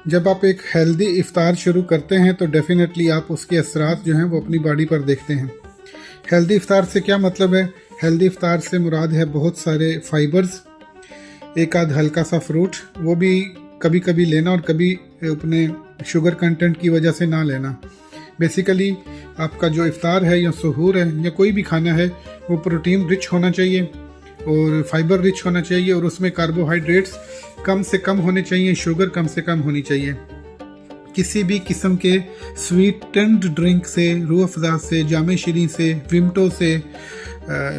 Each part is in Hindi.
जब आप एक हेल्दी इफ्तार शुरू करते हैं तो डेफिनेटली आप उसके असरात जो हैं वो अपनी बॉडी पर देखते हैं। हेल्दी इफ्तार से क्या मतलब है? हेल्दी इफ्तार से मुराद है बहुत सारे फाइबर्स, एक आध हल्का सा फ्रूट, वो भी कभी कभी लेना और कभी अपने शुगर कंटेंट की वजह से ना लेना। बेसिकली आपका जो इफ्तार है या सहूर है या कोई भी खाना है वो प्रोटीन रिच होना चाहिए और फाइबर रिच होना चाहिए और उसमें कार्बोहाइड्रेट्स कम से कम होने चाहिए, शुगर कम से कम होनी चाहिए। किसी भी किस्म के स्वीटेंड ड्रिंक से, रूह अफ़ज़ा से, जामे शीरी से, विमटो से,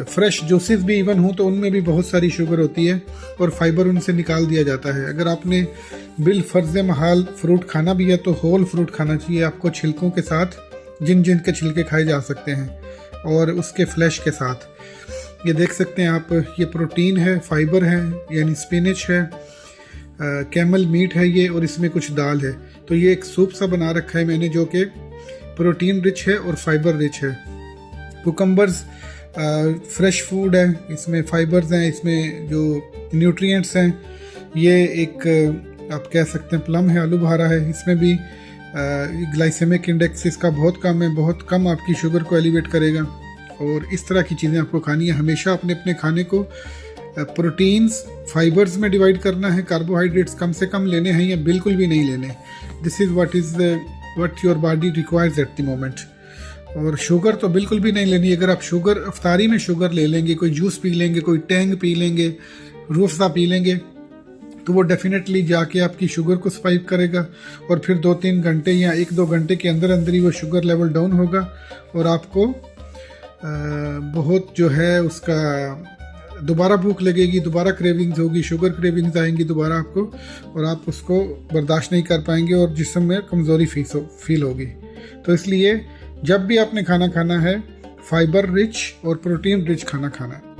फ्रेश जूसेस भी इवन हो तो उनमें भी बहुत सारी शुगर होती है और फाइबर उनसे निकाल दिया जाता है। अगर आपने बिल फ़र्ज़ महाल फ्रूट खाना भी है तो होल फ्रूट खाना चाहिए आपको, छिलकों के साथ, जिन जिन के छिलके खाए जा सकते हैं और उसके फ्लैश के साथ। ये देख सकते हैं आप, ये प्रोटीन है, फाइबर है, यानी स्पिनच है, कैमल मीट है ये, और इसमें कुछ दाल है। तो ये एक सूप सा बना रखा है मैंने जो कि प्रोटीन रिच है और फाइबर रिच है। कुकम्बर्स फ्रेश फूड है, इसमें फाइबर्स हैं, इसमें जो न्यूट्रिएंट्स हैं। ये एक आप कह सकते हैं प्लम है, आलू बुखारा है, इसमें भी ग्लाइसेमिक इंडेक्स इसका बहुत कम है, बहुत कम आपकी शुगर को एलिवेट करेगा। और इस तरह की चीज़ें आपको खानी है। हमेशा अपने अपने खाने को प्रोटीन्स, फाइबर्स में डिवाइड करना है, कार्बोहाइड्रेट्स कम से कम लेने हैं या बिल्कुल भी नहीं लेने। This is what your body requires at the moment. और शुगर तो बिल्कुल भी नहीं लेनी। अगर आप शुगर इफ्तारी में शुगर ले लेंगे, कोई जूस पी लेंगे, कोई टैंग पी लेंगे, रूह अफ़ज़ा पी लेंगे, तो वो डेफिनेटली जाके आपकी शुगर को स्पाइक करेगा और फिर 2-3 घंटे या 1-2 घंटे के अंदर अंदर ही वो शुगर लेवल डाउन होगा और आपको बहुत जो है उसका दोबारा भूख लगेगी, दोबारा क्रेविंग्स होगी, शुगर क्रेविंग्स आएंगी दोबारा आपको, और आप उसको बर्दाश्त नहीं कर पाएंगे और जिस्म में कमज़ोरी फील होगी। तो इसलिए जब भी आपने खाना खाना है, फाइबर रिच और प्रोटीन रिच खाना खाना है।